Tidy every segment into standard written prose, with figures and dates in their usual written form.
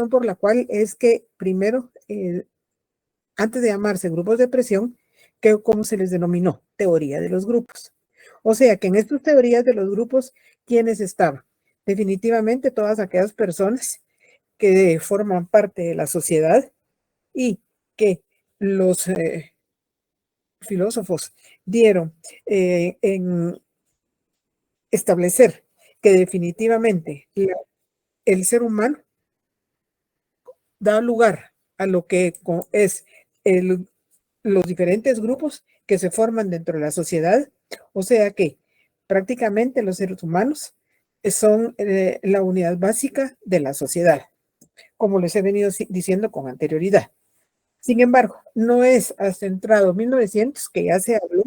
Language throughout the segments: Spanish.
por la cual es que primero, antes de llamarse grupos de presión, que como se les denominó, teoría de los grupos. O sea que en estas teorías de los grupos, ¿quiénes estaban? Definitivamente todas aquellas personas que forman parte de la sociedad y que los filósofos dieron en establecer que definitivamente el ser humano da lugar a lo que es los diferentes grupos que se forman dentro de la sociedad, o sea que prácticamente los seres humanos son la unidad básica de la sociedad, como les he venido diciendo con anterioridad. Sin embargo, no es hasta entrado 1900 que ya se habló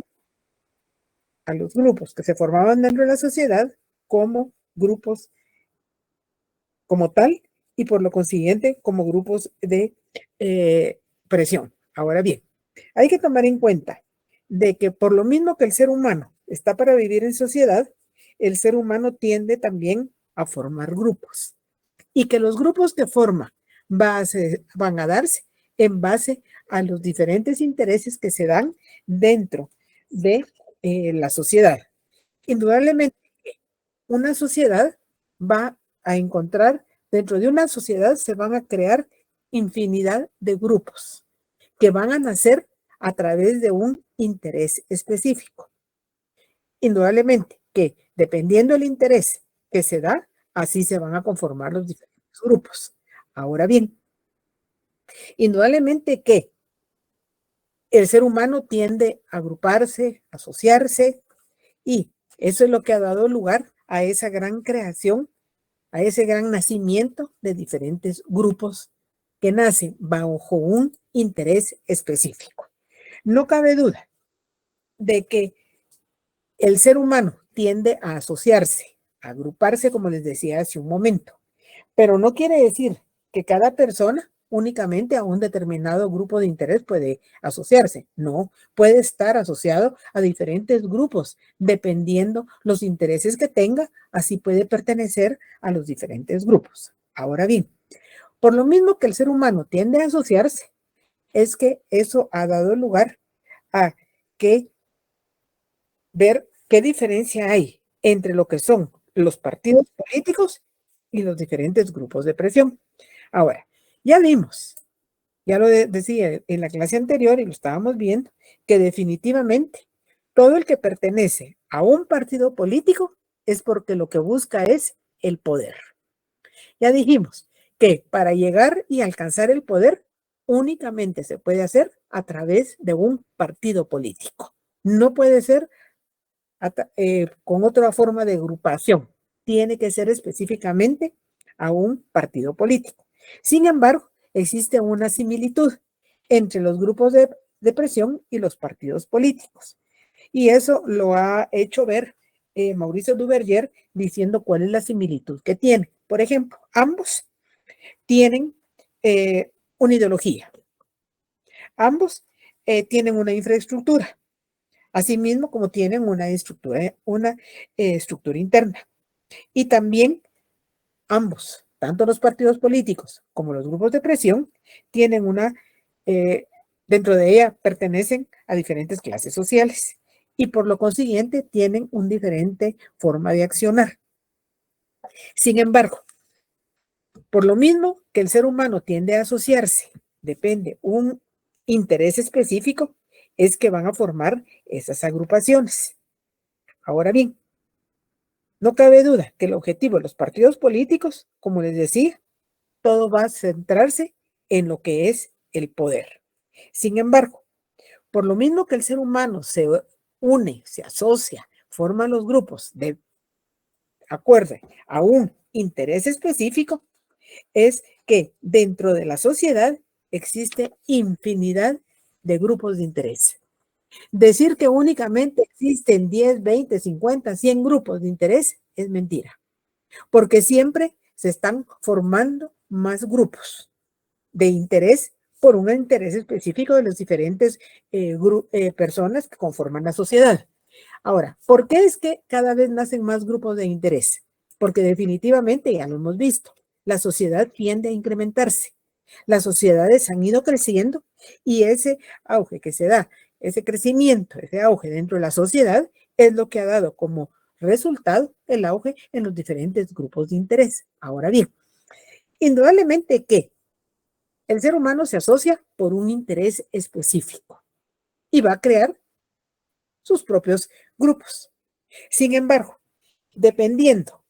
a los grupos que se formaban dentro de la sociedad como grupos como tal y por lo consiguiente como grupos de presión. Ahora bien, hay que tomar en cuenta de que por lo mismo que el ser humano está para vivir en sociedad, el ser humano tiende también a formar grupos y que los grupos que forma van a darse en base a los diferentes intereses que se dan dentro de la sociedad. Indudablemente, una sociedad va a encontrar, dentro de una sociedad se van a crear infinidad de grupos que van a nacer a través de un interés específico. Indudablemente que dependiendo del interés que se da, así se van a conformar los diferentes grupos. Ahora bien, indudablemente que el ser humano tiende a agruparse, a asociarse, y eso es lo que ha dado lugar a esa gran creación, a ese gran nacimiento de diferentes grupos que nacen bajo un interés específico. No cabe duda de que el ser humano tiende a asociarse, a agruparse, como les decía hace un momento, pero no quiere decir que cada persona únicamente a un determinado grupo de interés puede asociarse. No, puede estar asociado a diferentes grupos, dependiendo los intereses que tenga, así puede pertenecer a los diferentes grupos. Ahora bien, por lo mismo que el ser humano tiende a asociarse, es que eso ha dado lugar a que ver qué diferencia hay entre lo que son los partidos políticos y los diferentes grupos de presión. Ahora, ya vimos, ya lo decía en la clase anterior y lo estábamos viendo, que definitivamente todo el que pertenece a un partido político es porque lo que busca es el poder. Ya dijimos que para llegar y alcanzar el poder únicamente se puede hacer a través de un partido político. No puede ser con otra forma de agrupación. Tiene que ser específicamente a un partido político. Sin embargo, existe una similitud entre los grupos de presión y los partidos políticos. Y eso lo ha hecho ver Mauricio Duverger diciendo cuál es la similitud que tiene. Por ejemplo, ambos tienen una ideología. Ambos tienen una infraestructura. Asimismo, como tienen una estructura interna. Y también ambos, tanto los partidos políticos como los grupos de presión, tienen dentro de ella pertenecen a diferentes clases sociales y por lo consiguiente tienen una diferente forma de accionar. Sin embargo, por lo mismo que el ser humano tiende a asociarse, depende un interés específico, es que van a formar esas agrupaciones. Ahora bien, no cabe duda que el objetivo de los partidos políticos, como les decía, todo va a centrarse en lo que es el poder. Sin embargo, por lo mismo que el ser humano se une, se asocia, forma los grupos de acuerdo a un interés específico, es que dentro de la sociedad existe infinidad de grupos de interés. Decir que únicamente existen 10, 20, 50, 100 grupos de interés es mentira, porque siempre se están formando más grupos de interés por un interés específico de las diferentes personas que conforman la sociedad. Ahora, ¿por qué es que cada vez nacen más grupos de interés? Porque definitivamente ya lo hemos visto. la sociedad tiende a incrementarse. Las sociedades han ido creciendo y ese auge que se da, ese crecimiento, ese auge dentro de la sociedad es lo que ha dado como resultado el auge en los diferentes grupos de interés. Ahora bien, indudablemente que el ser humano se asocia por un interés específico y va a crear sus propios grupos. Sin embargo, dependiendo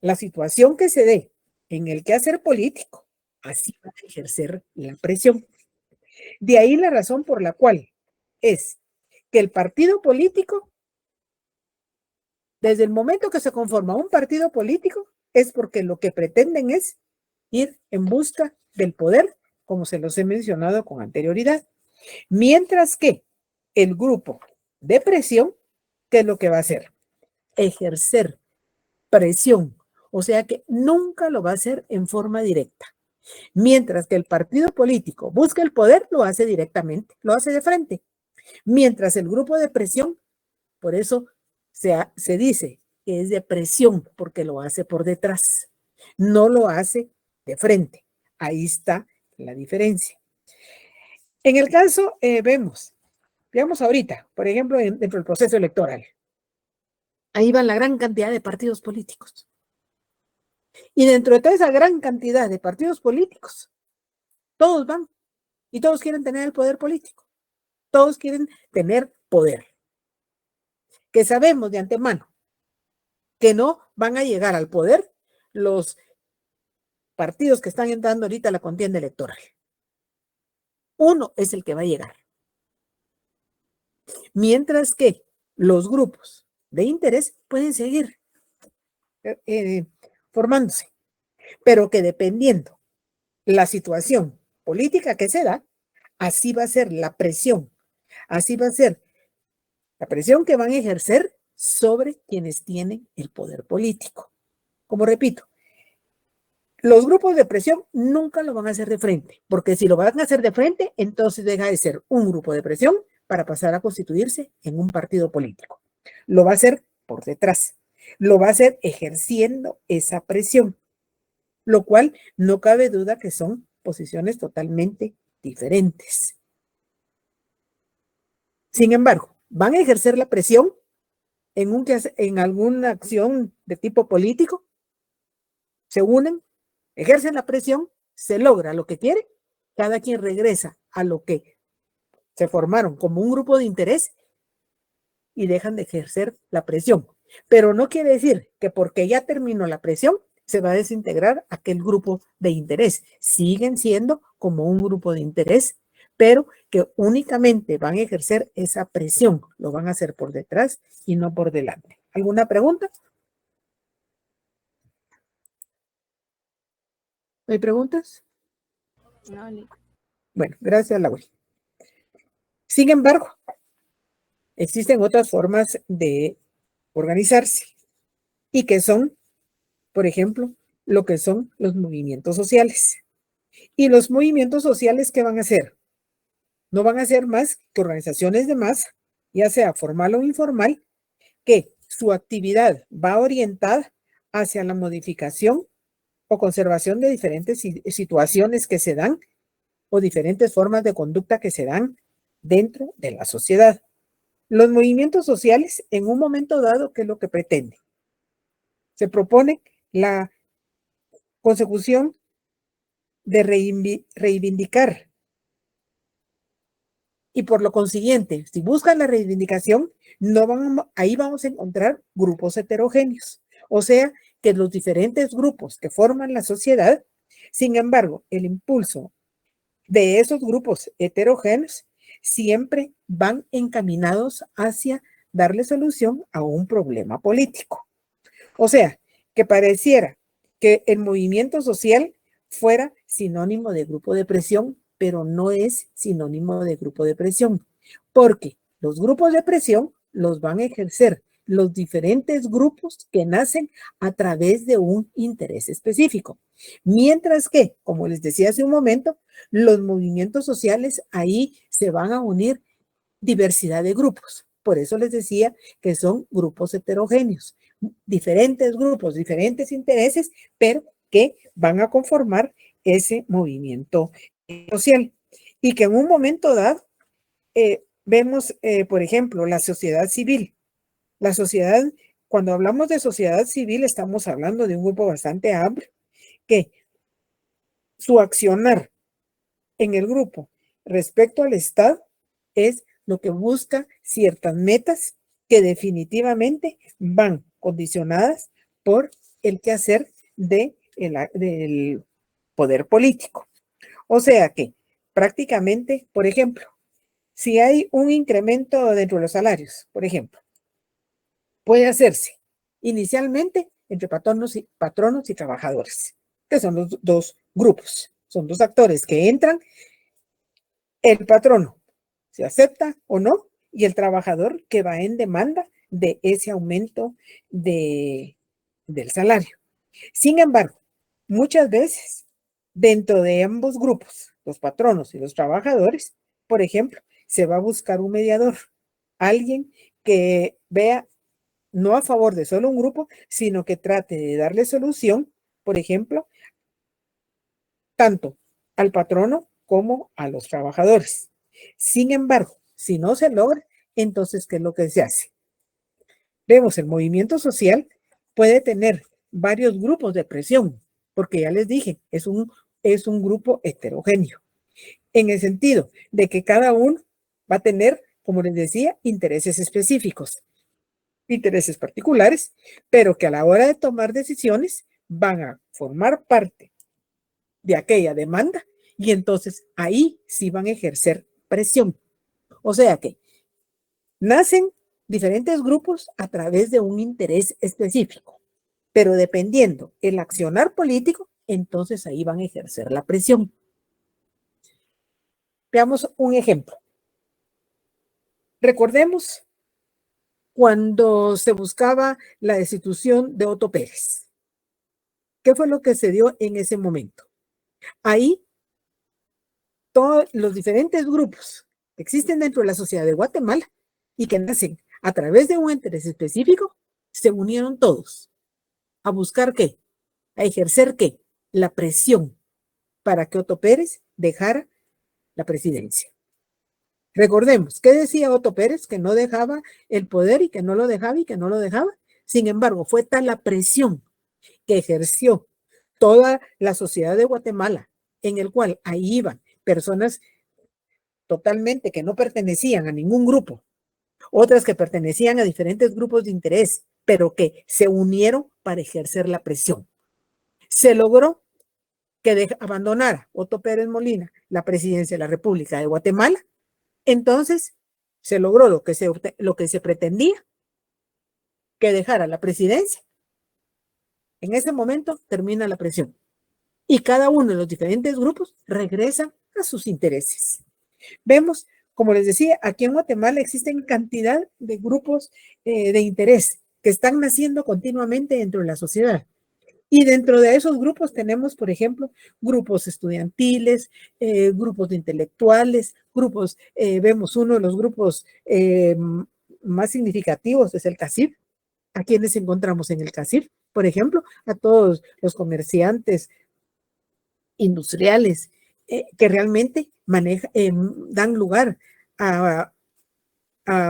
la situación que se dé en el quehacer político, así va a ejercer la presión. De ahí la razón por la cual es que el partido político, desde el momento que se conforma un partido político, es porque lo que pretenden es ir en busca del poder, como se los he mencionado con anterioridad. Mientras que el grupo de presión, ¿qué es lo que va a hacer? Ejercer presión, o sea que nunca lo va a hacer en forma directa. Mientras que el partido político busca el poder, lo hace directamente, lo hace de frente. Mientras el grupo de presión, por eso se dice que es de presión, porque lo hace por detrás, no lo hace de frente. Ahí está la diferencia. En el caso, veamos ahorita, por ejemplo, dentro del proceso electoral. Ahí va la gran cantidad de partidos políticos. Y dentro de toda esa gran cantidad de partidos políticos, todos van y todos quieren tener el poder político. Todos quieren tener poder. Que sabemos de antemano que no van a llegar al poder los partidos que están entrando ahorita a la contienda electoral. Uno es el que va a llegar. Mientras que los grupos de interés pueden seguir formándose, pero que dependiendo la situación política que se da, así va a ser la presión, así va a ser la presión que van a ejercer sobre quienes tienen el poder político. Como repito, los grupos de presión nunca lo van a hacer de frente, porque si lo van a hacer de frente, entonces deja de ser un grupo de presión para pasar a constituirse en un partido político. Lo va a hacer por detrás, lo va a hacer ejerciendo esa presión, lo cual no cabe duda que son posiciones totalmente diferentes. Sin embargo, van a ejercer la presión en alguna acción de tipo político, se unen, ejercen la presión, se logra lo que quiere, cada quien regresa a lo que se formaron como un grupo de interés y dejan de ejercer la presión. Pero no quiere decir que porque ya terminó la presión, se va a desintegrar aquel grupo de interés. Siguen siendo como un grupo de interés, pero que únicamente van a ejercer esa presión. Lo van a hacer por detrás y no por delante. ¿Alguna pregunta? ¿Hay preguntas? No, Bueno, gracias, Laura. Sin embargo, existen otras formas de organizarse y que son, por ejemplo, lo que son los movimientos sociales. Y los movimientos sociales, ¿qué van a hacer? No van a ser más que organizaciones de masa, ya sea formal o informal, que su actividad va orientada hacia la modificación o conservación de diferentes situaciones que se dan o diferentes formas de conducta que se dan dentro de la sociedad. Los movimientos sociales, en un momento dado, ¿qué es lo que pretenden? Se propone la consecución de reivindicar. Y por lo consiguiente, si buscan la reivindicación, ahí vamos a encontrar grupos heterogéneos. O sea, que los diferentes grupos que forman la sociedad, sin embargo, el impulso de esos grupos heterogéneos siempre van encaminados hacia darle solución a un problema político. O sea, que pareciera que el movimiento social fuera sinónimo de grupo de presión, pero no es sinónimo de grupo de presión, porque los grupos de presión los van a ejercer los diferentes grupos que nacen a través de un interés específico. Mientras que, como les decía hace un momento, los movimientos sociales ahí se van a unir diversidad de grupos. Por eso les decía que son grupos heterogéneos, diferentes grupos, diferentes intereses, pero que van a conformar ese movimiento social. Y que en un momento dado vemos, por ejemplo, la sociedad civil. La sociedad, cuando hablamos de sociedad civil, estamos hablando de un grupo bastante amplio que su accionar en el grupo respecto al Estado es lo que busca ciertas metas que definitivamente van condicionadas por el quehacer del poder político. O sea que prácticamente, por ejemplo, si hay un incremento dentro de los salarios, por ejemplo, puede hacerse inicialmente entre patronos y trabajadores, que son los dos grupos, son dos actores que entran. El patrono se acepta o no, y el trabajador que va en demanda de ese aumento del salario. Sin embargo, muchas veces dentro de ambos grupos, los patronos y los trabajadores, por ejemplo, se va a buscar un mediador, alguien que vea no a favor de solo un grupo, sino que trate de darle solución, por ejemplo, tanto al patrono como a los trabajadores. Sin embargo, si no se logra, entonces, ¿qué es lo que se hace? Vemos, el movimiento social puede tener varios grupos de presión, porque ya les dije, es un grupo heterogéneo, en el sentido de que cada uno va a tener, como les decía, intereses específicos, intereses particulares, pero que a la hora de tomar decisiones van a formar parte de aquella demanda y entonces ahí sí van a ejercer presión. O sea que nacen diferentes grupos a través de un interés específico, pero dependiendo el accionar político, entonces ahí van a ejercer la presión. Veamos un ejemplo. Recordemos cuando se buscaba la destitución de Otto Pérez. ¿Qué fue lo que se dio en ese momento? Ahí todos los diferentes grupos que existen dentro de la sociedad de Guatemala y que nacen a través de un interés específico, se unieron todos a buscar ¿qué? A ejercer ¿qué? La presión para que Otto Pérez dejara la presidencia. Recordemos, ¿qué decía Otto Pérez? Que no dejaba el poder y que no lo dejaba y que no lo dejaba. Sin embargo, fue tal la presión que ejerció toda la sociedad de Guatemala, en el cual ahí iban personas totalmente que no pertenecían a ningún grupo, otras que pertenecían a diferentes grupos de interés, pero que se unieron para ejercer la presión. Se logró que abandonara Otto Pérez Molina la presidencia de la República de Guatemala. Entonces se logró lo que se pretendía, que dejara la presidencia. En ese momento termina la presión y cada uno de los diferentes grupos regresa a sus intereses. Vemos, como les decía, aquí en Guatemala existen cantidad de grupos de interés que están naciendo continuamente dentro de la sociedad. Y dentro de esos grupos tenemos, por ejemplo, grupos estudiantiles, grupos de intelectuales, grupos, vemos uno de los grupos más significativos es el CACIF. ¿A quienes encontramos en el CACIF? Por ejemplo, a todos los comerciantes industriales que realmente dan lugar a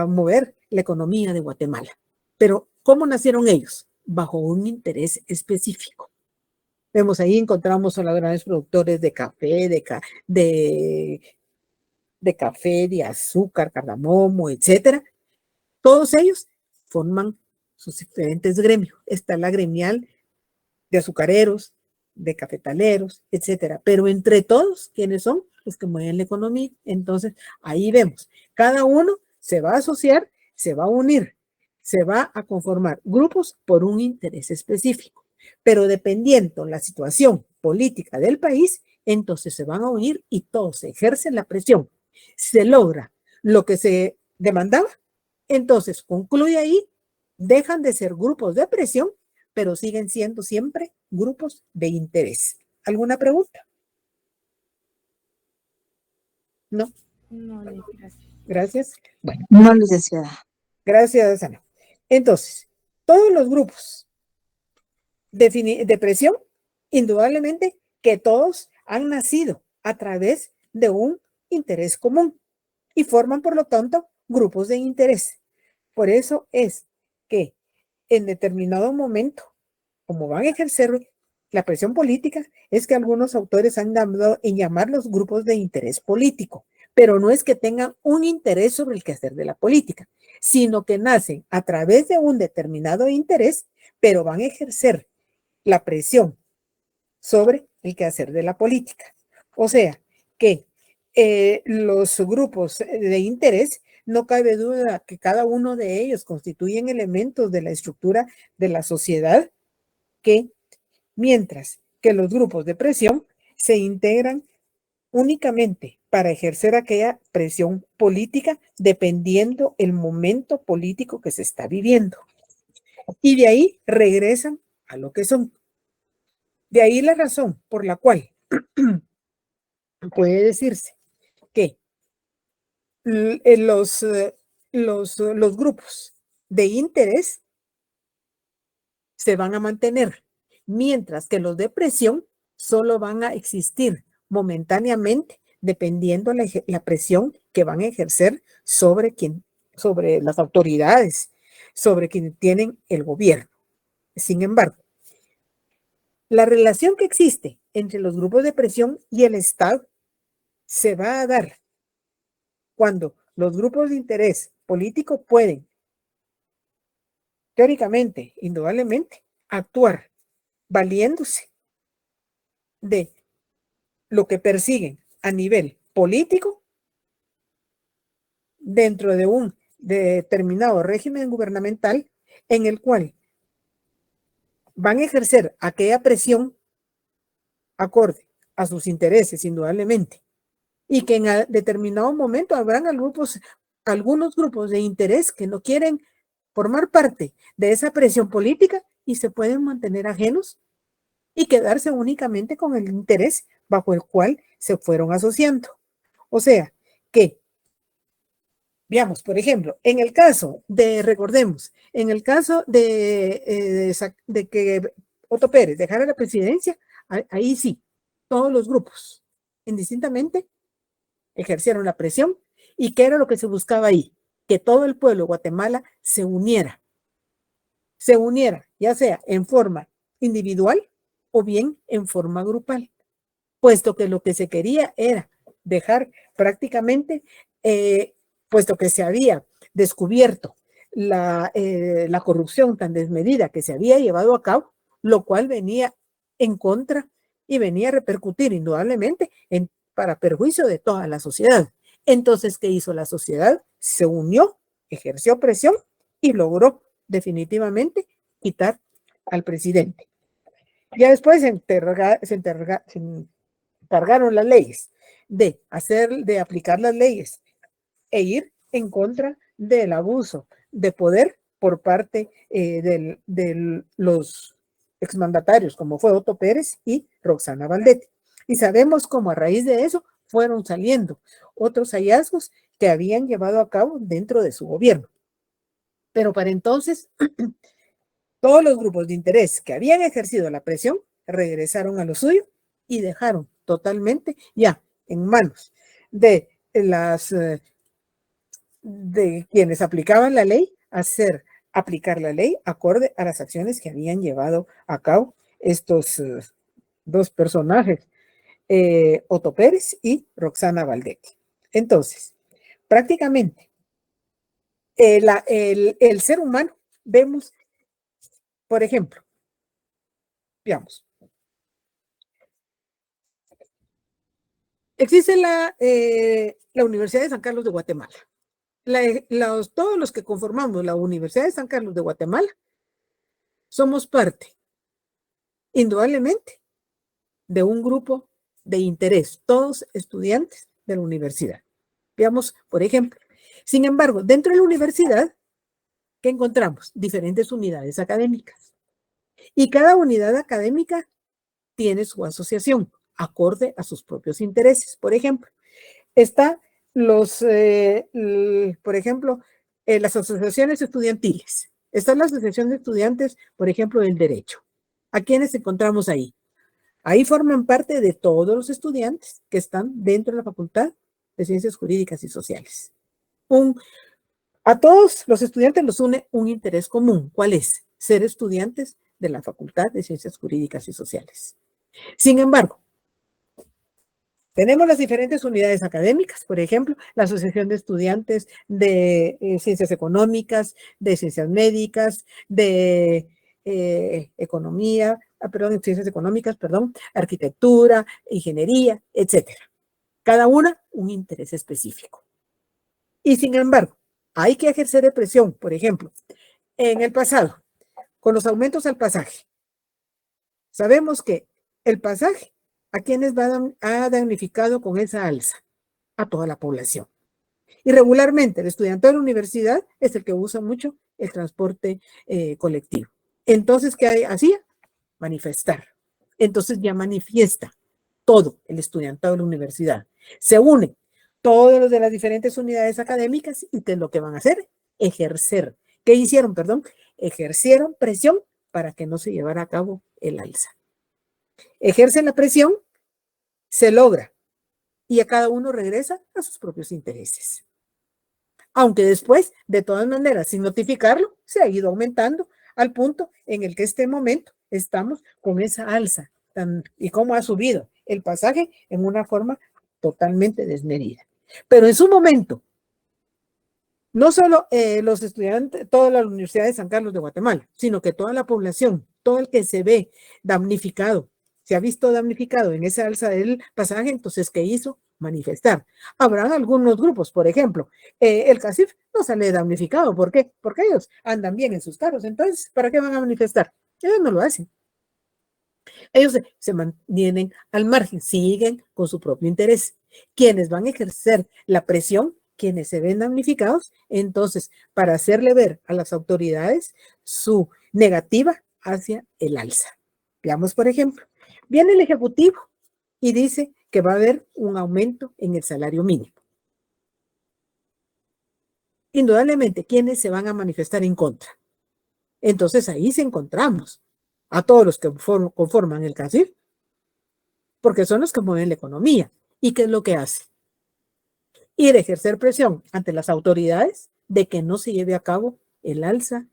mover la economía de Guatemala. Pero, ¿cómo nacieron ellos? Bajo un interés específico. Vemos ahí, encontramos a los grandes productores de café, de café, de azúcar, cardamomo, etcétera. Todos ellos forman sus diferentes gremios. Está la gremial de azucareros, de cafetaleros, etcétera. Pero entre todos, ¿quiénes son? Los que mueven la economía. Entonces, ahí vemos, cada uno se va a asociar, se va a unir, se va a conformar grupos por un interés específico. Pero dependiendo la situación política del país, entonces se van a unir y todos ejercen la presión. Se logra lo que se demandaba, entonces concluye ahí, dejan de ser grupos de presión, pero siguen siendo siempre grupos de interés. ¿Alguna pregunta? No. No, gracias. Gracias. Bueno. No, licenciada. Gracias, Ana. Entonces, todos los grupos de presión indudablemente que todos han nacido a través de un interés común y forman, por lo tanto, grupos de interés. Por eso es que en determinado momento, como van a ejercer la presión política, es que algunos autores han dado en llamarlos grupos de interés político, pero no es que tengan un interés sobre el quehacer de la política, sino que nacen a través de un determinado interés, pero van a ejercer la presión sobre el quehacer de la política. O sea, que los grupos de interés, no cabe duda que cada uno de ellos constituyen elementos de la estructura de la sociedad, que mientras que los grupos de presión se integran únicamente para ejercer aquella presión política dependiendo el momento político que se está viviendo. Y de ahí regresan a lo que son. De ahí la razón por la cual puede decirse que los grupos de interés se van a mantener, mientras que los de presión solo van a existir momentáneamente dependiendo la presión que van a ejercer sobre las autoridades, sobre quienes tienen el gobierno. Sin embargo, la relación que existe entre los grupos de presión y el Estado se va a dar cuando los grupos de interés político pueden, teóricamente, indudablemente, actuar valiéndose de lo que persiguen a nivel político dentro de un determinado régimen gubernamental en el cual van a ejercer aquella presión acorde a sus intereses, indudablemente, y que en determinado momento habrán algunos grupos de interés que no quieren formar parte de esa presión política y se pueden mantener ajenos y quedarse únicamente con el interés bajo el cual se fueron asociando. O sea, que, veamos, por ejemplo, en el caso de, recordemos, en el caso de que Otto Pérez dejara la presidencia, ahí sí, todos los grupos, indistintamente, ejercieron la presión. ¿Y qué era lo que se buscaba ahí? Que todo el pueblo de Guatemala se uniera, ya sea en forma individual o bien en forma grupal, puesto que lo que se quería era dejar prácticamente, puesto que se había descubierto la corrupción tan desmedida que se había llevado a cabo, lo cual venía en contra y venía a repercutir indudablemente para perjuicio de toda la sociedad. Entonces, ¿qué hizo la sociedad? Se unió, ejerció presión y logró definitivamente quitar al presidente. Ya después se encargaron las leyes de aplicar las leyes e ir en contra del abuso de poder por parte de los exmandatarios, como fue Otto Pérez y Roxana Valdetti. Y sabemos cómo a raíz de eso fueron saliendo otros hallazgos que habían llevado a cabo dentro de su gobierno. Pero para entonces, todos los grupos de interés que habían ejercido la presión regresaron a lo suyo y dejaron totalmente ya en manos de quienes aplicaban la ley aplicar la ley acorde a las acciones que habían llevado a cabo estos dos personajes, Otto Pérez y Roxana Valdetti. Entonces, prácticamente el ser humano, vemos, por ejemplo, veamos, existe la Universidad de San Carlos de Guatemala. Todos los que conformamos la Universidad de San Carlos de Guatemala somos parte, indudablemente, de un grupo de interés, todos estudiantes de la universidad. Veamos, por ejemplo, sin embargo, dentro de la universidad, ¿qué encontramos? Diferentes unidades académicas. Y cada unidad académica tiene su asociación, acorde a sus propios intereses. Por ejemplo, está por ejemplo, las asociaciones estudiantiles. Está la Asociación de Estudiantes, por ejemplo, del Derecho. ¿A quiénes encontramos ahí? Ahí forman parte de todos los estudiantes que están dentro de la Facultad de Ciencias Jurídicas y Sociales. A todos los estudiantes los une un interés común. ¿Cuál es? Ser estudiantes de la Facultad de Ciencias Jurídicas y Sociales. Sin embargo, tenemos las diferentes unidades académicas, por ejemplo, la Asociación de Estudiantes de Ciencias Económicas, de Ciencias Médicas, de Ciencias Económicas, Arquitectura, Ingeniería, etcétera. Cada una un interés específico. Y sin embargo, hay que ejercer presión, por ejemplo, en el pasado, con los aumentos al pasaje. Sabemos que el pasaje, ¿a quiénes ha damnificado con esa alza? A toda la población. Y regularmente el estudiante de la universidad es el que usa mucho el transporte colectivo. Entonces, ¿qué hacía? Manifestar. Entonces ya manifiesta todo el estudiantado de la universidad. Se une todos los de las diferentes unidades académicas y ¿qué es lo que van a hacer? Ejercer. ¿Qué hicieron? Ejercieron presión para que no se llevara a cabo el alza. Ejercen la presión, se logra y a cada uno regresa a sus propios intereses. Aunque después, de todas maneras, sin notificarlo, se ha ido aumentando al punto en el que este momento estamos con esa alza y cómo ha subido el pasaje en una forma totalmente desmedida. Pero en su momento, no solo los estudiantes, toda la Universidad de San Carlos de Guatemala, sino que toda la población, todo el que se ve damnificado, se ha visto damnificado en esa alza del pasaje, entonces, ¿qué hizo? Manifestar. Habrán algunos grupos, por ejemplo, el CACIF no sale damnificado. ¿Por qué? Porque ellos andan bien en sus carros. Entonces, ¿para qué van a manifestar? Ellos no lo hacen. Ellos se mantienen al margen, siguen con su propio interés. Quienes van a ejercer la presión, quienes se ven damnificados, entonces, para hacerle ver a las autoridades su negativa hacia el alza. Veamos, por ejemplo, viene el Ejecutivo y dice que va a haber un aumento en el salario mínimo. Indudablemente, ¿quiénes se van a manifestar en contra? Entonces, ahí se encontramos a todos los que conforman el CACIF, porque son los que mueven la economía. ¿Y qué es lo que hace? Ir a ejercer presión ante las autoridades de que no se lleve a cabo el alza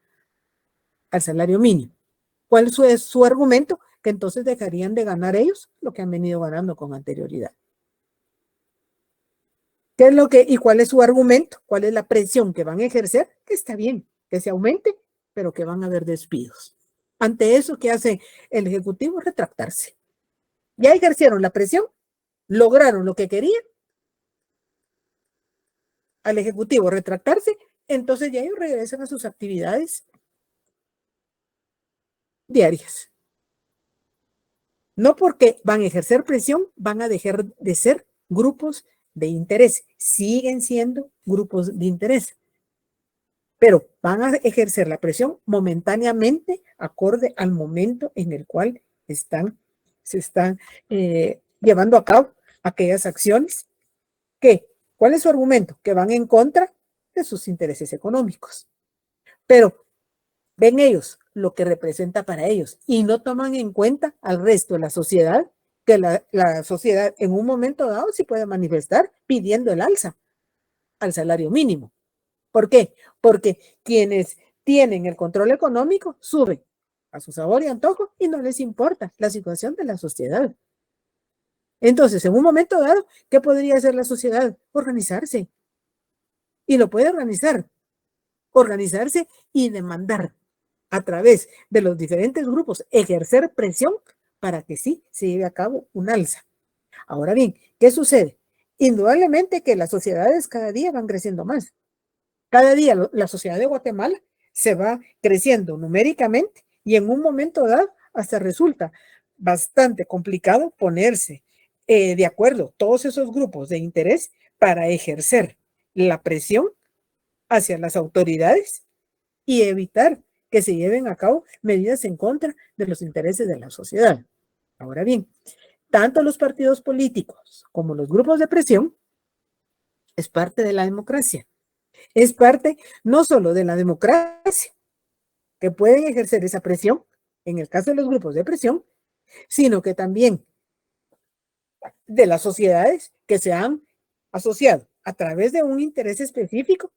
al salario mínimo. ¿Cuál es su argumento? Que entonces dejarían de ganar ellos lo que han venido ganando con anterioridad. ¿Qué es y cuál es su argumento? ¿Cuál es la presión que van a ejercer? Que está bien, que se aumente, pero que van a haber despidos. Ante eso, ¿qué hace el Ejecutivo? Retractarse. Ya ejercieron la presión, lograron lo que querían. Al Ejecutivo retractarse, entonces ya ellos regresan a sus actividades diarias. No porque van a ejercer presión, van a dejar de ser grupos de interés. Siguen siendo grupos de interés, pero van a ejercer la presión momentáneamente acorde al momento en el cual se están llevando a cabo aquellas acciones que, ¿cuál es su argumento? Que van en contra de sus intereses económicos. Pero ven ellos lo que representa para ellos y no toman en cuenta al resto de la sociedad, que la sociedad en un momento dado sí puede manifestar pidiendo el alza al salario mínimo. ¿Por qué? Porque quienes tienen el control económico suben a su sabor y antojo y no les importa la situación de la sociedad. Entonces, en un momento dado, ¿qué podría hacer la sociedad? Organizarse. Y lo puede organizarse y demandar a través de los diferentes grupos, ejercer presión para que sí se lleve a cabo un alza. Ahora bien, ¿qué sucede? Indudablemente que las sociedades cada día van creciendo más. Cada día la sociedad de Guatemala se va creciendo numéricamente y en un momento dado hasta resulta bastante complicado ponerse de acuerdo todos esos grupos de interés para ejercer la presión hacia las autoridades y evitar que se lleven a cabo medidas en contra de los intereses de la sociedad. Ahora bien, tanto los partidos políticos como los grupos de presión es parte de la democracia. Es parte no solo de la democracia, que pueden ejercer esa presión, en el caso de los grupos de presión, sino que también de las sociedades que se han asociado a través de un interés específico,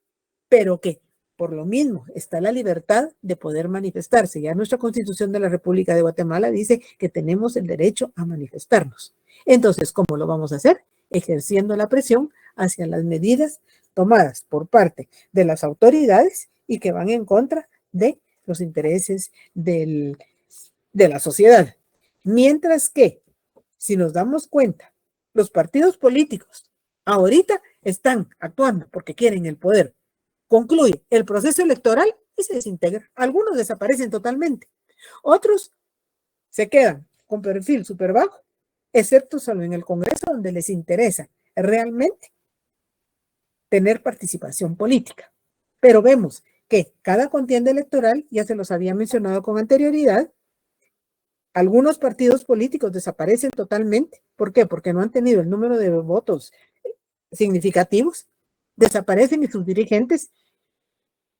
pero que por lo mismo está la libertad de poder manifestarse. Ya nuestra Constitución de la República de Guatemala dice que tenemos el derecho a manifestarnos. Entonces, ¿cómo lo vamos a hacer? Ejerciendo la presión hacia las medidas tomadas por parte de las autoridades y que van en contra de los intereses de la sociedad. Mientras que, si nos damos cuenta, los partidos políticos ahorita están actuando porque quieren el poder. Concluye el proceso electoral y se desintegra. Algunos desaparecen totalmente. Otros se quedan con perfil súper bajo, excepto solo en el Congreso, donde les interesa realmente tener participación política. Pero vemos que cada contienda electoral, ya se los había mencionado con anterioridad, algunos partidos políticos desaparecen totalmente. ¿Por qué? Porque no han tenido el número de votos significativos. Desaparecen y sus dirigentes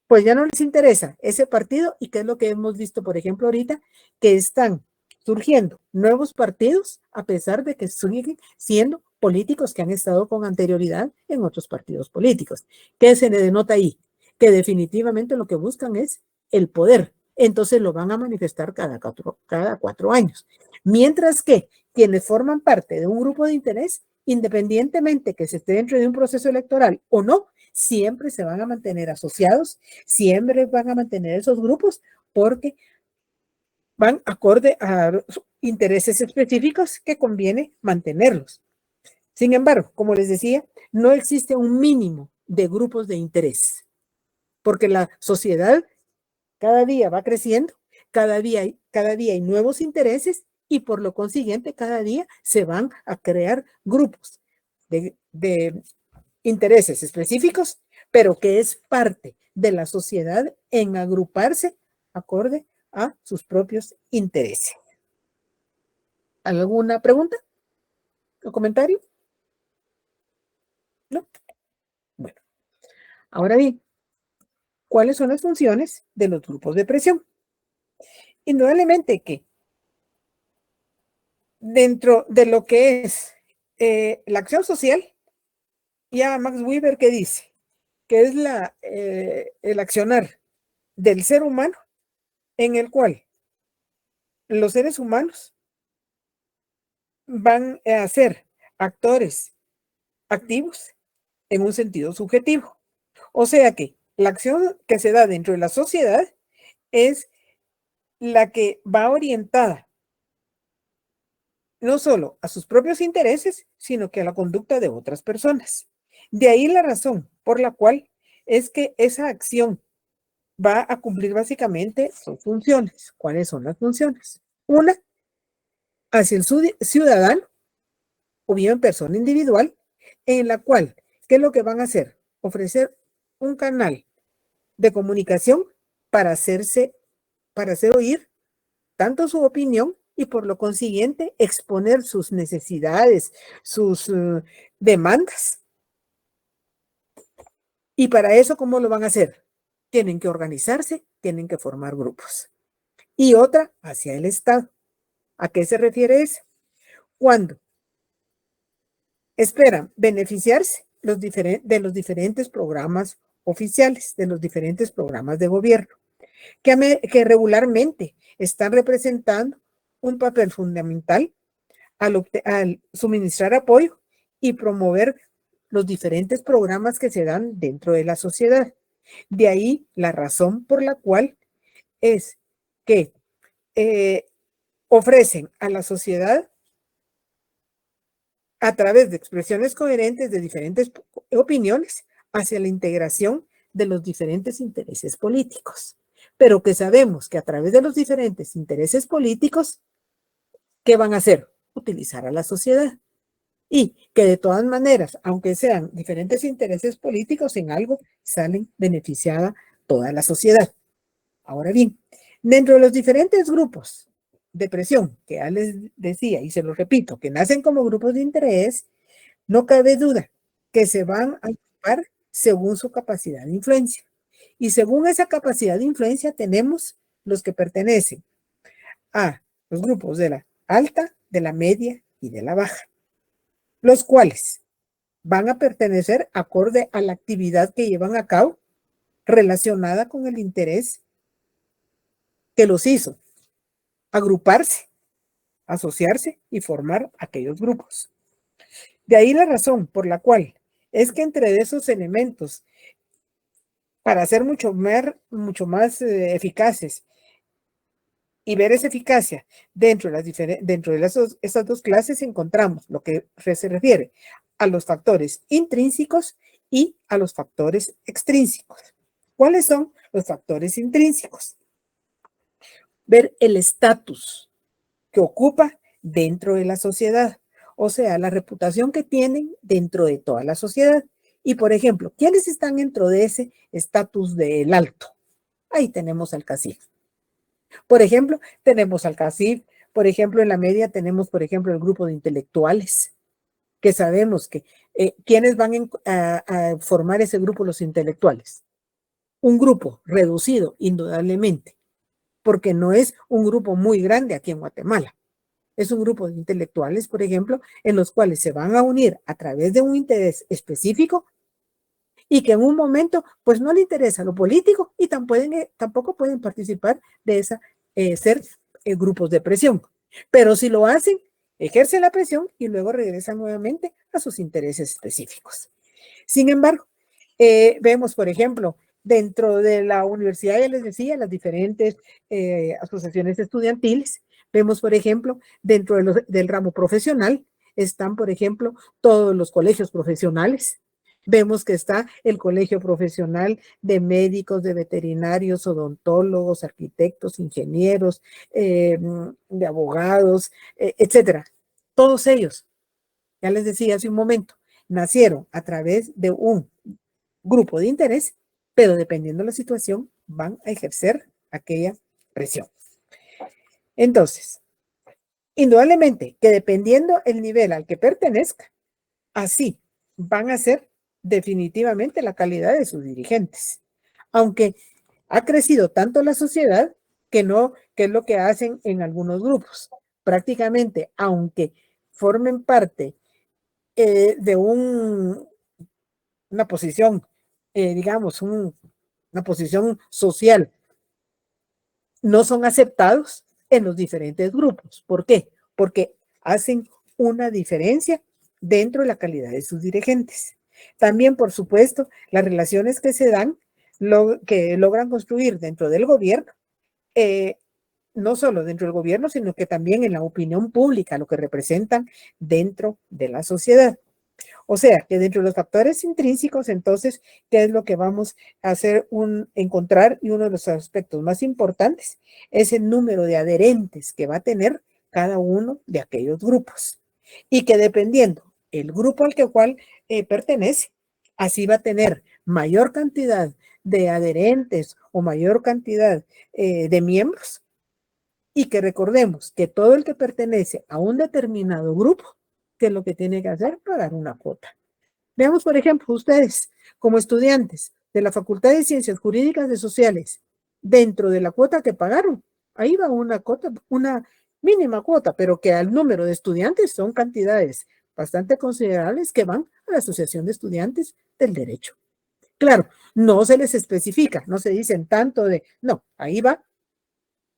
pues ya no les interesa ese partido. ¿Y qué es lo que hemos visto, por ejemplo, ahorita? Que están surgiendo nuevos partidos a pesar de que siguen siendo políticos que han estado con anterioridad en otros partidos políticos. ¿Qué se le denota ahí? Que definitivamente lo que buscan es el poder. Entonces lo van a manifestar cada 4 años. Mientras que quienes forman parte de un grupo de interés, independientemente que se esté dentro de un proceso electoral o no, siempre se van a mantener asociados, siempre van a mantener esos grupos porque van acorde a intereses específicos que conviene mantenerlos. Sin embargo, como les decía, no existe un mínimo de grupos de interés, porque la sociedad cada día va creciendo, cada día hay nuevos intereses y por lo consiguiente cada día se van a crear grupos de intereses específicos, pero que es parte de la sociedad en agruparse acorde a sus propios intereses. ¿Alguna pregunta o comentario? ¿No? Bueno, ahora bien, ¿cuáles son las funciones de los grupos de presión? Indudablemente que dentro de lo que es la acción social, ya Max Weber que dice que es el accionar del ser humano en el cual los seres humanos van a ser actores activos en un sentido subjetivo. O sea que la acción que se da dentro de la sociedad es la que va orientada no solo a sus propios intereses, sino que a la conducta de otras personas. De ahí la razón por la cual es que esa acción va a cumplir básicamente sus funciones. ¿Cuáles son las funciones? Una, hacia el ciudadano o bien persona individual, en la cual, ¿qué es lo que van a hacer? Ofrecer un canal de comunicación para hacer oír tanto su opinión y por lo consiguiente exponer sus necesidades, sus demandas. Y para eso, ¿cómo lo van a hacer? Tienen que organizarse, tienen que formar grupos. Y otra, hacia el Estado. ¿A qué se refiere eso? Cuando esperan beneficiarse de los diferentes programas oficiales, de los diferentes programas de gobierno, que regularmente están representando un papel fundamental al suministrar apoyo y promover los diferentes programas que se dan dentro de la sociedad. De ahí la razón por la cual es que ofrecen a la sociedad a través de expresiones coherentes de diferentes opiniones hacia la integración de los diferentes intereses políticos. Pero que sabemos que a través de los diferentes intereses políticos, ¿qué van a hacer? Utilizar a la sociedad. Y que de todas maneras, aunque sean diferentes intereses políticos, en algo salen beneficiada toda la sociedad. Ahora bien, dentro de los diferentes grupos de presión que ya les decía, y se lo repito, que nacen como grupos de interés, no cabe duda que se van a ocupar según su capacidad de influencia. Y según esa capacidad de influencia tenemos los que pertenecen a los grupos de la alta, de la media y de la baja, los cuales van a pertenecer acorde a la actividad que llevan a cabo relacionada con el interés que los hizo agruparse, asociarse y formar aquellos grupos. De ahí la razón por la cual es que entre esos elementos, para ser mucho más eficaces y ver esa eficacia dentro de estas dos clases, encontramos lo que se refiere a los factores intrínsecos y a los factores extrínsecos. ¿Cuáles son los factores intrínsecos? Ver el estatus que ocupa dentro de la sociedad, o sea, la reputación que tienen dentro de toda la sociedad. Y, por ejemplo, ¿quiénes están dentro de ese estatus del alto? Ahí tenemos al CACIF. Por ejemplo, tenemos al CACIF. Por ejemplo, en la media tenemos, por ejemplo, el grupo de intelectuales, que sabemos que ¿quiénes van a formar ese grupo? Los intelectuales. Un grupo reducido, indudablemente, porque no es un grupo muy grande aquí en Guatemala. Es un grupo de intelectuales, por ejemplo, en los cuales se van a unir a través de un interés específico y que en un momento, pues no le interesa lo político y tampoco pueden participar de ser grupos de presión. Pero si lo hacen, ejercen la presión y luego regresan nuevamente a sus intereses específicos. Sin embargo, vemos, por ejemplo, dentro de la universidad, ya les decía, las diferentes asociaciones estudiantiles. Vemos, por ejemplo, dentro del ramo profesional, están, por ejemplo, todos los colegios profesionales. Vemos que está el colegio profesional de médicos, de veterinarios, odontólogos, arquitectos, ingenieros, de abogados, etcétera. Todos ellos, ya les decía hace un momento, nacieron a través de un grupo de interés, pero dependiendo de la situación, van a ejercer aquella presión. Entonces, indudablemente que dependiendo el nivel al que pertenezca, así van a ser definitivamente la calidad de sus dirigentes. Aunque ha crecido tanto la sociedad que es lo que hacen en algunos grupos. Prácticamente, aunque formen parte de una posición, digamos, una posición social, no son aceptados en los diferentes grupos. ¿Por qué? Porque hacen una diferencia dentro de la calidad de sus dirigentes. También, por supuesto, las relaciones que se dan, que logran construir dentro del gobierno, no solo dentro del gobierno, sino que también en la opinión pública, lo que representan dentro de la sociedad. O sea, que dentro de los factores intrínsecos, entonces, ¿qué es lo que vamos a encontrar? Y uno de los aspectos más importantes es el número de adherentes que va a tener cada uno de aquellos grupos. Y que dependiendo el grupo al cual pertenece, así va a tener mayor cantidad de adherentes o mayor cantidad de miembros. Y que recordemos que todo el que pertenece a un determinado grupo, que es lo que tiene que hacer, pagar una cuota. Veamos, por ejemplo, ustedes como estudiantes de la Facultad de Ciencias Jurídicas y Sociales, dentro de la cuota que pagaron, ahí va una cuota, una mínima cuota, pero que al número de estudiantes son cantidades bastante considerables que van a la Asociación de Estudiantes del Derecho. Claro, no se les especifica, no se dicen tanto no, ahí va,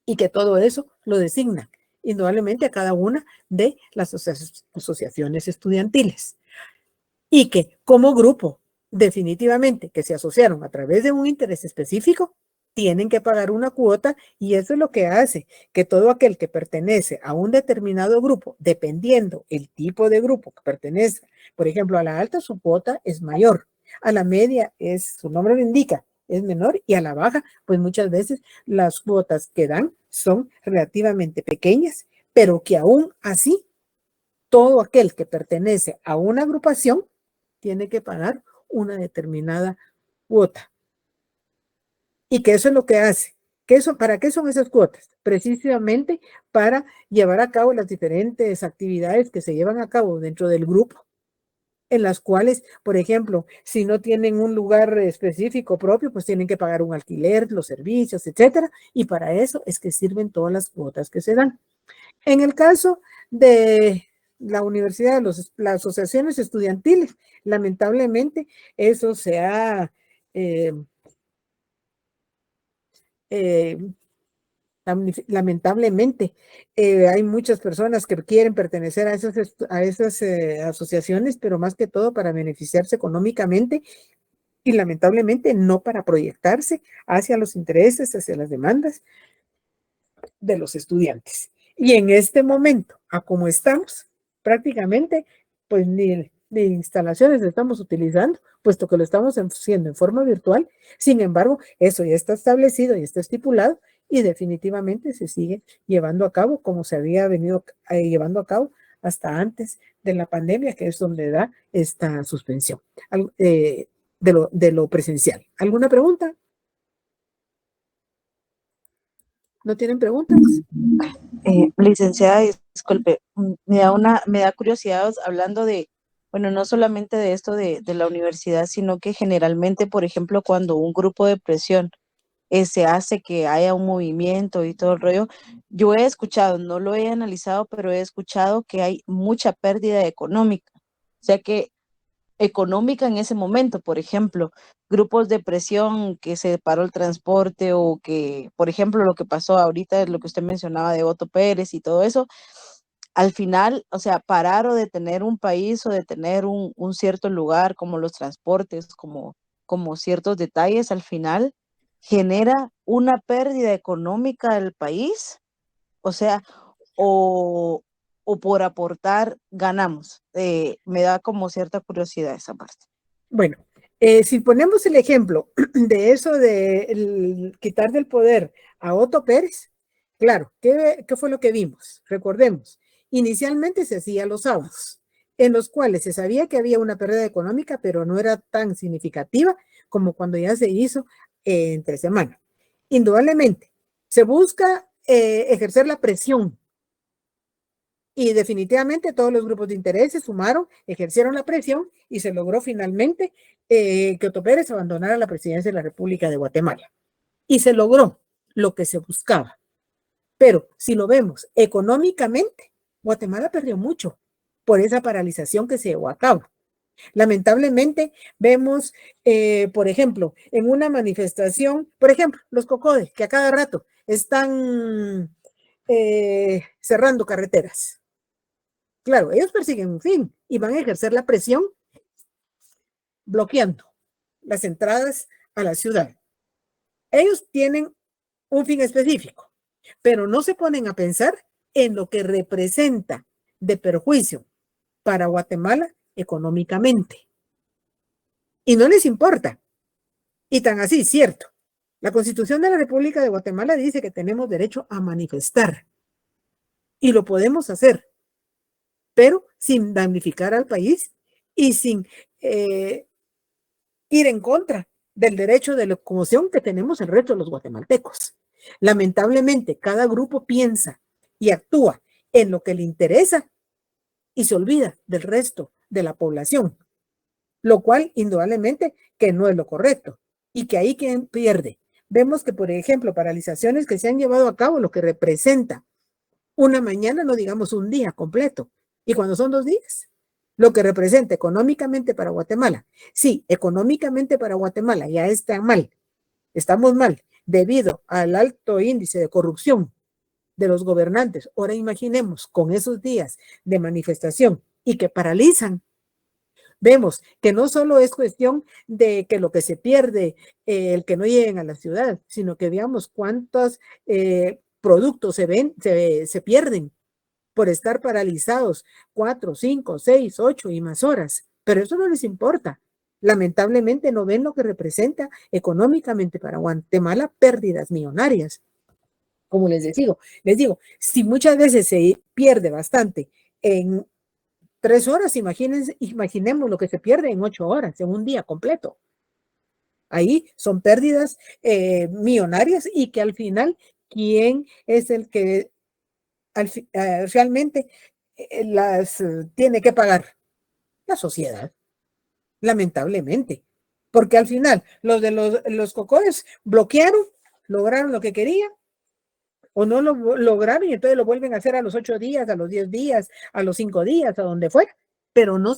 y que todo eso lo designan indudablemente a cada una de las asociaciones estudiantiles. Y que como grupo, definitivamente, que se asociaron a través de un interés específico, tienen que pagar una cuota y eso es lo que hace que todo aquel que pertenece a un determinado grupo, dependiendo el tipo de grupo que pertenece, por ejemplo, a la alta su cuota es mayor, a la media su nombre lo indica, es menor y a la baja, pues muchas veces las cuotas que dan son relativamente pequeñas, pero que aún así todo aquel que pertenece a una agrupación tiene que pagar una determinada cuota. Y que eso es lo que hace. ¿Para qué son esas cuotas? Precisamente para llevar a cabo las diferentes actividades que se llevan a cabo dentro del grupo, en las cuales, por ejemplo, si no tienen un lugar específico propio, pues tienen que pagar un alquiler, los servicios, etcétera. Y para eso es que sirven todas las cuotas que se dan. En el caso de la universidad, las asociaciones estudiantiles, lamentablemente eso se ha lamentablemente hay muchas personas que quieren pertenecer a esas asociaciones, pero más que todo para beneficiarse económicamente y lamentablemente no para proyectarse hacia los intereses, hacia las demandas de los estudiantes. Y en este momento, a como estamos, prácticamente, pues ni instalaciones estamos utilizando, puesto que lo estamos haciendo en forma virtual. Sin embargo, eso ya está establecido y está estipulado y definitivamente se sigue llevando a cabo como se había venido llevando a cabo hasta antes de la pandemia, que es donde da esta suspensión de lo presencial. ¿Alguna pregunta? ¿No tienen preguntas? Licenciada, disculpe, me da curiosidad hablando de, bueno, no solamente de esto de la universidad, sino que generalmente, por ejemplo, cuando un grupo de presión se hace que haya un movimiento y todo el rollo, yo he escuchado, no lo he analizado, pero he escuchado que hay mucha pérdida económica. O sea que económica en ese momento, por ejemplo, grupos de presión que se paró el transporte o que, por ejemplo, lo que pasó ahorita, lo que usted mencionaba de Otto Pérez y todo eso, al final, o sea, parar o detener un país o detener un cierto lugar como los transportes, como ciertos detalles, al final genera una pérdida económica del país, o sea, o, o por aportar ganamos. Me da como cierta curiosidad esa parte. Bueno, si ponemos el ejemplo de eso de quitar del poder a Otto Pérez, claro, ¿qué fue lo que vimos? Recordemos, inicialmente se hacía los sábados, en los cuales se sabía que había una pérdida económica, pero no era tan significativa como cuando ya se hizo entre semana. Indudablemente, se busca ejercer la presión y definitivamente todos los grupos de interés se sumaron, ejercieron la presión y se logró finalmente que Otto Pérez abandonara la presidencia de la República de Guatemala. Y se logró lo que se buscaba. Pero si lo vemos económicamente, Guatemala perdió mucho por esa paralización que se llevó a cabo. Lamentablemente vemos, por ejemplo, en una manifestación, por ejemplo, los COCODE, que a cada rato están cerrando carreteras. Claro, ellos persiguen un fin y van a ejercer la presión bloqueando las entradas a la ciudad. Ellos tienen un fin específico, pero no se ponen a pensar en lo que representa de perjuicio para Guatemala económicamente. Y no les importa. Y tan así, cierto. La Constitución de la República de Guatemala dice que tenemos derecho a manifestar y lo podemos hacer, pero sin damnificar al país y sin ir en contra del derecho de locomoción que tenemos el resto de los guatemaltecos. Lamentablemente, cada grupo piensa y actúa en lo que le interesa y se olvida del resto de la población, lo cual indudablemente que no es lo correcto y que ahí quien pierde. Vemos que, por ejemplo, paralizaciones que se han llevado a cabo, lo que representa una mañana, no digamos un día completo, y cuando son 2 días, lo que representa económicamente para Guatemala. Sí, económicamente para Guatemala ya está mal, estamos mal debido al alto índice de corrupción de los gobernantes. Ahora imaginemos con esos días de manifestación y que paralizan. Vemos que no solo es cuestión de que lo que se pierde, el que no lleguen a la ciudad, sino que veamos cuántos productos se pierden por estar paralizados 4, 5, 6, 8 y más horas. Pero eso no les importa. Lamentablemente no ven lo que representa económicamente para Guatemala pérdidas millonarias. Como les digo, si muchas veces se pierde bastante en 3 horas, imaginemos lo que se pierde en 8 horas, en un día completo. Ahí son pérdidas millonarias y que al final, ¿quién es el que realmente las tiene que pagar? La sociedad, lamentablemente. Porque al final, los de los COCODES bloquearon, lograron lo que querían o no lo lograron y entonces lo vuelven a hacer a los 8 días, a los 10 días, a los 5 días, a donde fuera, pero no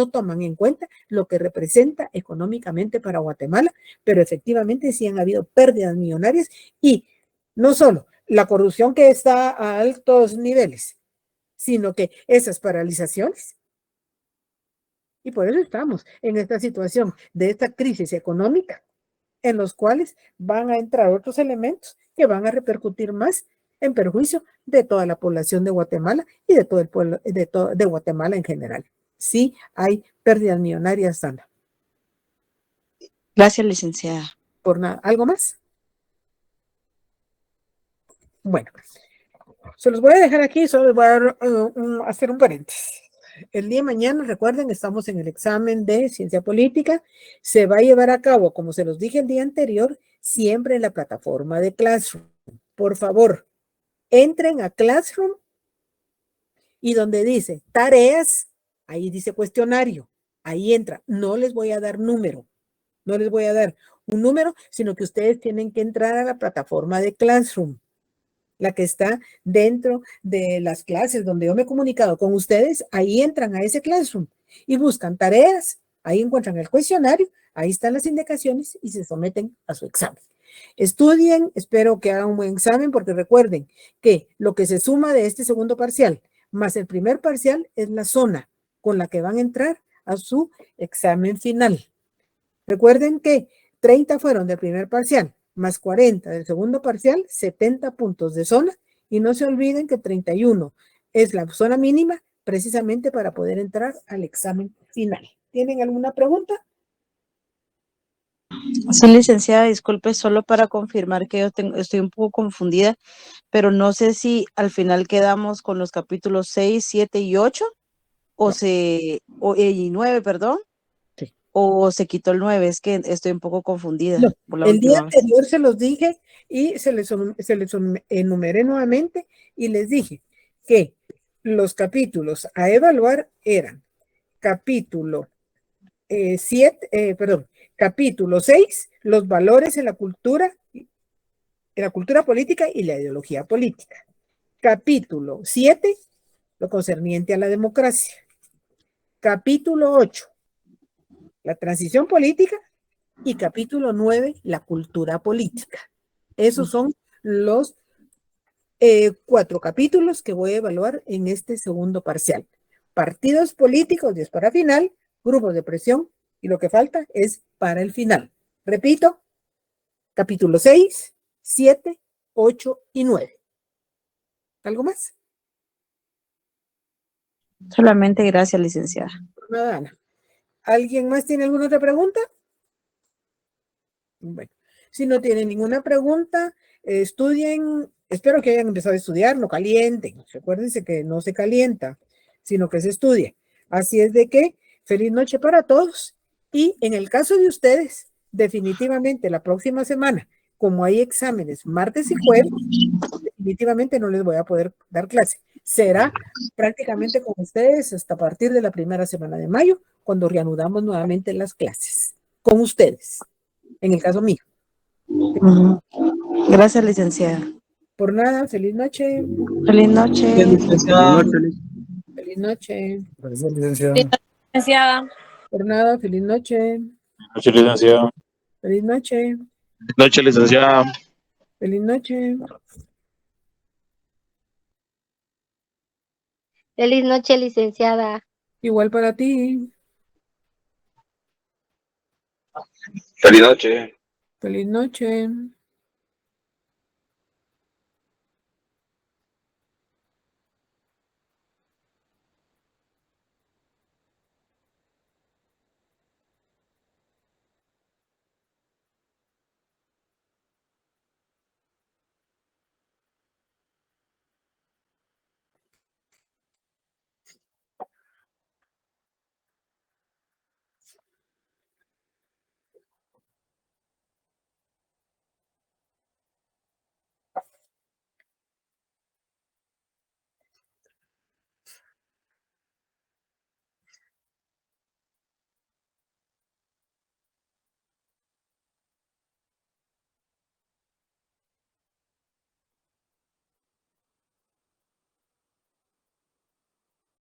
toman en cuenta lo que representa económicamente para Guatemala, pero efectivamente sí han habido pérdidas millonarias y no solo la corrupción que está a altos niveles, sino que esas paralizaciones. Y por eso estamos en esta situación de esta crisis económica en los cuales van a entrar otros elementos que van a repercutir más en perjuicio de toda la población de Guatemala y de todo el pueblo de Guatemala en general. Sí hay pérdidas millonarias, Ana. Gracias, licenciada. Por nada. ¿Algo más? Bueno, se los voy a dejar aquí, solo les voy a dar, hacer un paréntesis. El día de mañana, recuerden, estamos en el examen de ciencia política. Se va a llevar a cabo, como se los dije el día anterior, siempre en la plataforma de Classroom. Por favor, entren a Classroom y donde dice tareas, ahí dice cuestionario. Ahí entra. No les voy a dar número. No les voy a dar un número, sino que ustedes tienen que entrar a la plataforma de Classroom, la que está dentro de las clases donde yo me he comunicado con ustedes. Ahí entran a ese Classroom y buscan tareas. Ahí encuentran el cuestionario. Ahí están las indicaciones y se someten a su examen. Estudien, espero que hagan un buen examen porque recuerden que lo que se suma de este segundo parcial más el primer parcial es la zona con la que van a entrar a su examen final. Recuerden que 30 fueron del primer parcial, más 40 del segundo parcial, 70 puntos de zona, y no se olviden que 31 es la zona mínima precisamente para poder entrar al examen final. ¿Tienen alguna pregunta? Sí, licenciada, disculpe, solo para confirmar que estoy un poco confundida, pero no sé si al final quedamos con los capítulos 6, 7 y 8, No. Y 9, perdón, Sí. o se quitó el 9, es que estoy un poco confundida No, por la el día última vez. anterior se los dije y se les enumeré nuevamente y les dije que los capítulos a evaluar eran capítulo 6, los valores en la cultura política y la ideología política. Capítulo 7, lo concerniente a la democracia. Capítulo 8, la transición política. Y capítulo 9, la cultura política. Esos son los 4 capítulos que voy a evaluar en este segundo parcial. Partidos políticos, y es para final, grupos de presión, y lo que falta es para el final. Repito, capítulo 6, 7, 8 y 9. ¿Algo más? Solamente gracias, licenciada. Nada, Ana. ¿Alguien más tiene alguna otra pregunta? Bueno, si no tienen ninguna pregunta, estudien. Espero que hayan empezado a estudiar, no calienten. Recuérdense que no se calienta, sino que se estudia. Así es de que feliz noche para todos. Y en el caso de ustedes, definitivamente la próxima semana, como hay exámenes martes y jueves, definitivamente no les voy a poder dar clase. Será prácticamente con ustedes hasta a partir de la primera semana de mayo, cuando reanudamos nuevamente las clases. Con ustedes, en el caso mío. Gracias, licenciada. Por nada, feliz noche. Feliz noche. Feliz noche. Gracias, licenciada. Licenciada. Por nada, feliz noche. Noche, licenciada. Feliz noche. Noche, licenciada. Feliz noche. Feliz noche, licenciada. Igual para ti. Feliz noche. Feliz noche.